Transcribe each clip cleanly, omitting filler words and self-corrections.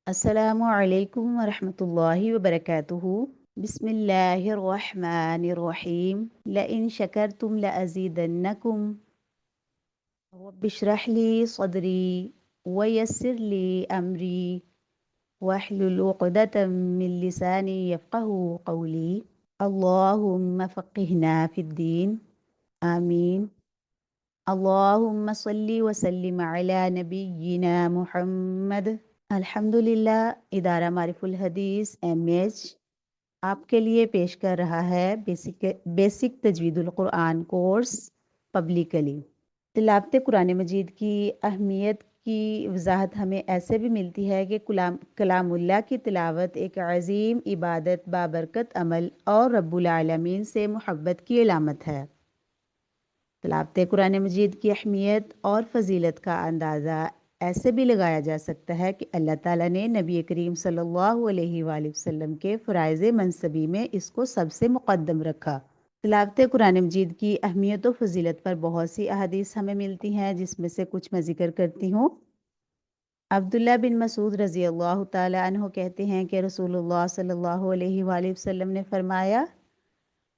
السلام علیکم ورحمۃ اللہ وبرکاتہ۔ بسم اللہ الرحمن الرحیم۔ لئن شکرتم لأزیدنکم رب اشرح لی صدری ویسر لی امری واحلل عقدۃ من لسانی یفقہوا قولی۔ اللہم فقہنا فی الدین، آمین۔ اللہم صلی وسلم علی نبینا محمد۔ الحمدللہ ادارہ معارف الحدیث MH آپ کے لیے پیش کر رہا ہے بیسک تجوید القرآن کورس پبلکلی۔ تلاوت قرآن مجید کی اہمیت کی وضاحت ہمیں ایسے بھی ملتی ہے کہ کلام اللہ کی تلاوت ایک عظیم عبادت، بابرکت عمل اور رب العالمین سے محبت کی علامت ہے۔ تلاوت قرآن مجید کی اہمیت اور فضیلت کا اندازہ ایسے بھی لگایا جا سکتا ہے کہ اللہ تعالیٰ نے نبی کریم صلی اللہ علیہ وآلہ وسلم کے فرائض منصبی میں اس کو سب سے مقدم رکھا۔ تلاوت قرآن مجید کی اہمیت و فضیلت پر بہت سی احادیث ہمیں ملتی ہیں، جس میں سے کچھ میں ذکر کرتی ہوں۔ عبداللہ بن مسعود رضی اللہ تعالیٰ عنہ کہتے ہیں کہ رسول اللہ صلی اللہ علیہ وآلہ وسلم نے فرمایا،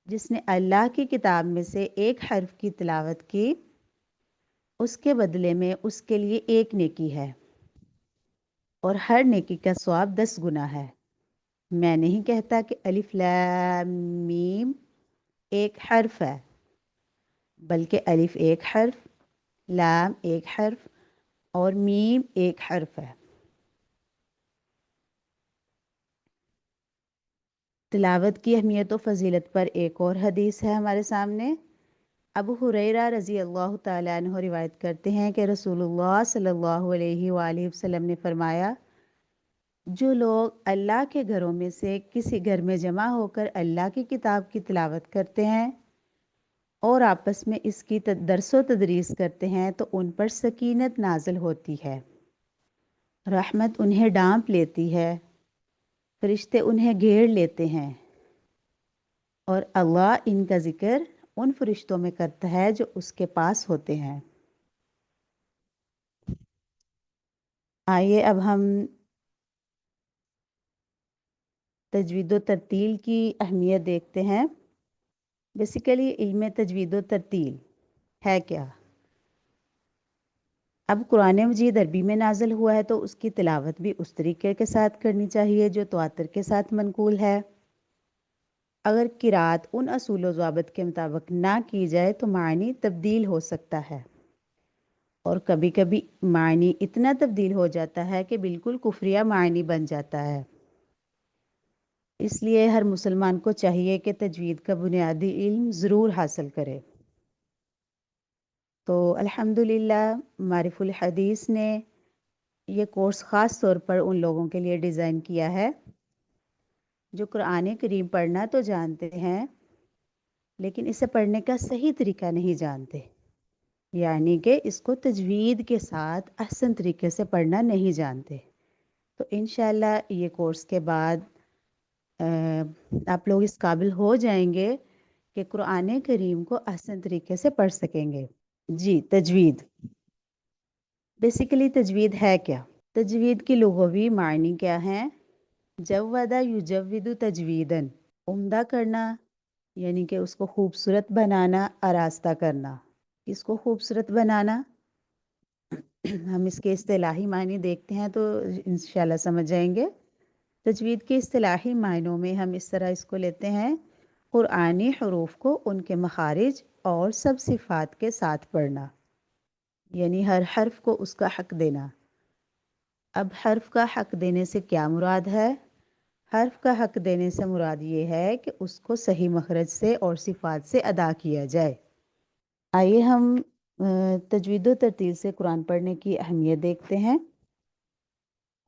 جس نے اللہ کی کتاب میں سے ایک حرف کی تلاوت کی، اس کے بدلے میں اس کے لیے ایک نیکی ہے، اور ہر نیکی کا ثواب 10 گنا ہے۔ میں نہیں کہتا کہ الف لام میم ایک حرف ہے، بلکہ الف ایک حرف، لام ایک حرف اور میم ایک حرف ہے۔ تلاوت کی اہمیت و فضیلت پر ایک اور حدیث ہے ہمارے سامنے۔ ابو ہریرہ رضی اللہ تعالیٰ عنہ روایت کرتے ہیں کہ رسول اللہ صلی اللہ علیہ وآلہ وسلم نے فرمایا، جو لوگ اللہ کے گھروں میں سے کسی گھر میں جمع ہو کر اللہ کی کتاب کی تلاوت کرتے ہیں اور آپس میں اس کی درس و تدریس کرتے ہیں تو ان پر سکینت نازل ہوتی ہے، رحمت انہیں ڈانپ لیتی ہے، فرشتے انہیں گھیر لیتے ہیں، اور اللہ ان کا ذکر ان فرشتوں میں کرتا ہے جو اس کے پاس ہوتے ہیں۔ آئیے اب ہم تجوید و ترتیل کی اہمیت دیکھتے ہیں۔ بیسیکلی علم تجوید و ترتیل ہے کیا؟ اب قرآن مجید عربی میں نازل ہوا ہے تو اس کی تلاوت بھی اس طریقے کے ساتھ کرنی چاہیے جو تواتر کے ساتھ منقول ہے۔ اگر قرات ان اصول و ضوابط کے مطابق نہ کی جائے تو معنی تبدیل ہو سکتا ہے، اور کبھی کبھی معنی اتنا تبدیل ہو جاتا ہے کہ بالکل کفریہ معنی بن جاتا ہے۔ اس لیے ہر مسلمان کو چاہیے کہ تجوید کا بنیادی علم ضرور حاصل کرے۔ تو الحمدللہ معارف الحدیث نے یہ کورس خاص طور پر ان لوگوں کے لیے ڈیزائن کیا ہے جو قرآن کریم پڑھنا تو جانتے ہیں لیکن اسے پڑھنے کا صحیح طریقہ نہیں جانتے، یعنی کہ اس کو تجوید کے ساتھ احسن طریقے سے پڑھنا نہیں جانتے۔ تو انشاءاللہ یہ کورس کے بعد آپ لوگ اس قابل ہو جائیں گے کہ قرآن کریم کو احسن طریقے سے پڑھ سکیں گے۔ جی، تجوید بیسیکلی تجوید ہے کیا؟ تجوید کی لغوی معنی کیا ہیں؟ جود یجود تجویداً، عمدہ کرنا، یعنی کہ اس کو خوبصورت بنانا، آراستہ کرنا۔ اس کو خوبصورت بنانا ہم اس کے اصطلاحی معنی دیکھتے ہیں تو انشاءاللہ سمجھ جائیں گے۔ تجوید کے اصطلاحی معنوں میں ہم اس طرح اس کو لیتے ہیں، قرآنی حروف کو ان کے مخارج اور سب صفات کے ساتھ پڑھنا، یعنی ہر حرف کو اس کا حق دینا۔ اب حرف کا حق دینے سے کیا مراد ہے؟ حرف کا حق دینے سے مراد یہ ہے کہ اس کو صحیح مخرج سے اور صفات سے ادا کیا جائے۔ آئیے ہم تجوید و ترتیل سے قرآن پڑھنے کی اہمیت دیکھتے ہیں۔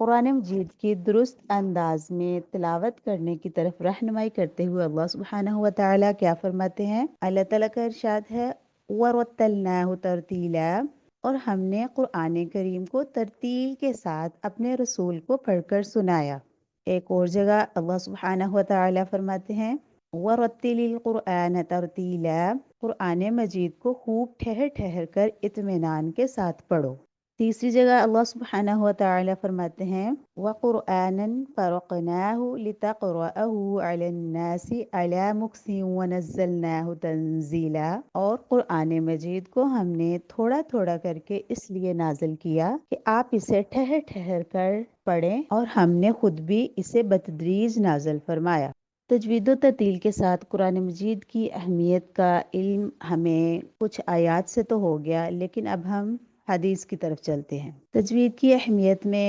قرآن مجید کی درست انداز میں تلاوت کرنے کی طرف رہنمائی کرتے ہوئے اللہ سبحانہ و تعالیٰ کیا فرماتے ہیں؟ اللہ تعالیٰ کا ارشاد ہے وَرَتَّلْنَاهُ تَرْتِيلًا، اور ہم نے قرآن کریم کو ترتیل کے ساتھ اپنے رسول کو پڑھ کر سنایا۔ ایک اور جگہ اللہ سبحانہ و تعالیٰ فرماتے ہیں وَرَتِّلِ الْقُرْآنَ تَرْتِيلًا، قرآن مجید کو خوب ٹھہر ٹھہر کر اطمینان کے ساتھ پڑھو۔ تیسری جگہ اللہ سبحانہ و تعالی فرماتے ہیں وَقُرْآنًا فَرَقْنَاهُ لِتَقْرَأَهُ عَلَى النَّاسِ عَلَى مُكْثٍ وَنَزَّلْنَاهُ تَنزِيلًا، اور قرآن مجید کو ہم نے تھوڑا تھوڑا کر کے اس لیے نازل کیا کہ آپ اسے ٹھہر ٹھہر کر پڑھیں، اور ہم نے خود بھی اسے بتدریج نازل فرمایا۔ تجوید و ترتیل کے ساتھ قرآن مجید کی اہمیت کا علم ہمیں کچھ آیات سے تو ہو گیا، لیکن اب ہم حدیث کی طرف چلتے ہیں۔ تجوید کی اہمیت میں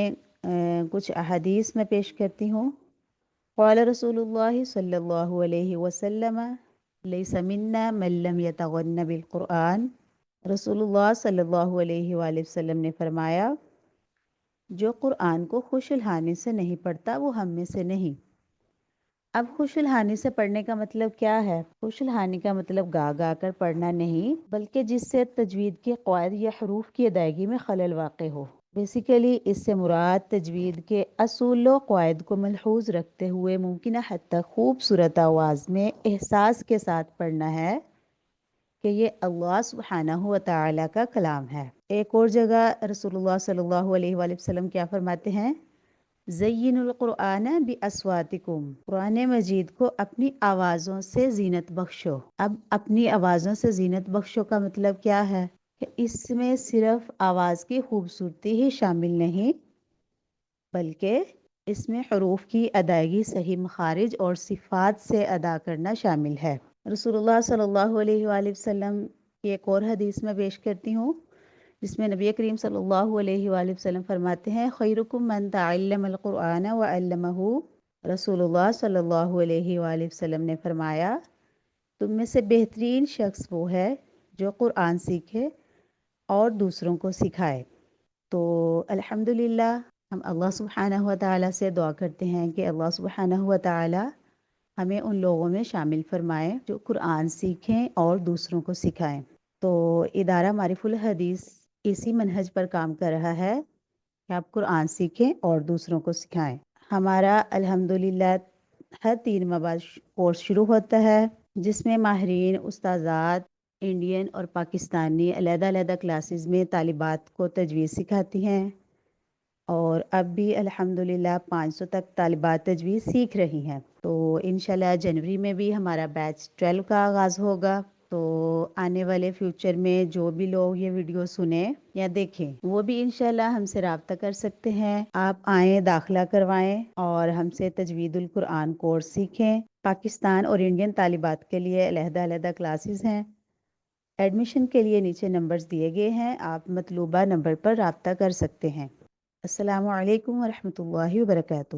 کچھ احادیث میں پیش کرتی ہوں۔ قال رسول اللہ صلی اللہ علیہ وسلم لیس منا من لم یتغن بالقرآن، رسول اللہ صلی اللہ علیہ وآلہ وسلم نے فرمایا جو قرآن کو خوش الحانی سے نہیں پڑھتا وہ ہم میں سے نہیں۔ اب خوش الحانی سے پڑھنے کا مطلب کیا ہے؟ خوش الحانی کا مطلب گا گا کر پڑھنا نہیں، بلکہ جس سے تجوید کے قواعد یا حروف کی ادائیگی میں خلل واقع ہو۔ بیسیکلی اس سے مراد تجوید کے اصول و قواعد کو ملحوظ رکھتے ہوئے ممکنہ حد تک خوبصورت آواز میں احساس کے ساتھ پڑھنا ہے کہ یہ اللہ سبحانہ و تعالی کا کلام ہے۔ ایک اور جگہ رسول اللہ صلی اللہ علیہ وآلہ وسلم کیا فرماتے ہیں؟ زین القرآن بِأَصْوَاتِكُمْ، قرآن مجید کو اپنی آوازوں سے زینت بخشو۔ اب اپنی آوازوں سے زینت بخشو کا مطلب کیا ہے؟ کہ اس میں صرف آواز کی خوبصورتی ہی شامل نہیں، بلکہ اس میں حروف کی ادائیگی صحیح مخارج اور صفات سے ادا کرنا شامل ہے۔ رسول اللہ صلی اللہ علیہ وآلہ وسلم کی ایک اور حدیث میں پیش کرتی ہوں، جس میں نبی کریم صلی اللہ علیہ وآلہ وسلم فرماتے ہیں خیرکم من تعلم القرآن وعلمہ، رسول اللہ صلی اللہ علیہ وآلہ وسلم نے فرمایا تم میں سے بہترین شخص وہ ہے جو قرآن سیکھے اور دوسروں کو سکھائے۔ تو الحمدللہ ہم اللہ سبحانہ و تعالیٰ سے دعا کرتے ہیں کہ اللہ سبحانہ و تعالیٰ ہمیں ان لوگوں میں شامل فرمائے جو قرآن سیکھیں اور دوسروں کو سکھائیں۔ تو ادارہ معارف الحدیث اسی منہج پر کام کر رہا ہے کہ آپ قرآن سیکھیں اور دوسروں کو سکھائیں۔ ہمارا الحمدللہ ہر 3 ماہ بعد کورس شروع ہوتا ہے، جس میں ماہرین استاذات انڈین اور پاکستانی علیحدہ علیحدہ کلاسز میں طالبات کو تجوید سکھاتی ہیں، اور اب بھی الحمدللہ 500 تک طالبات تجوید سیکھ رہی ہیں۔ تو انشاءاللہ جنوری میں بھی ہمارا بیچ 12 کا آغاز ہوگا۔ تو آنے والے فیوچر میں جو بھی لوگ یہ ویڈیو سنیں یا دیکھیں وہ بھی انشاءاللہ ہم سے رابطہ کر سکتے ہیں۔ آپ آئیں، داخلہ کروائیں اور ہم سے تجوید القرآن کورس سیکھیں۔ پاکستان اور انڈین طالبات کے لیے علیحدہ علیحدہ کلاسز ہیں۔ ایڈمیشن کے لیے نیچے نمبرز دیے گئے ہیں، آپ مطلوبہ نمبر پر رابطہ کر سکتے ہیں۔ السلام علیکم ورحمۃ اللہ وبرکاتہ۔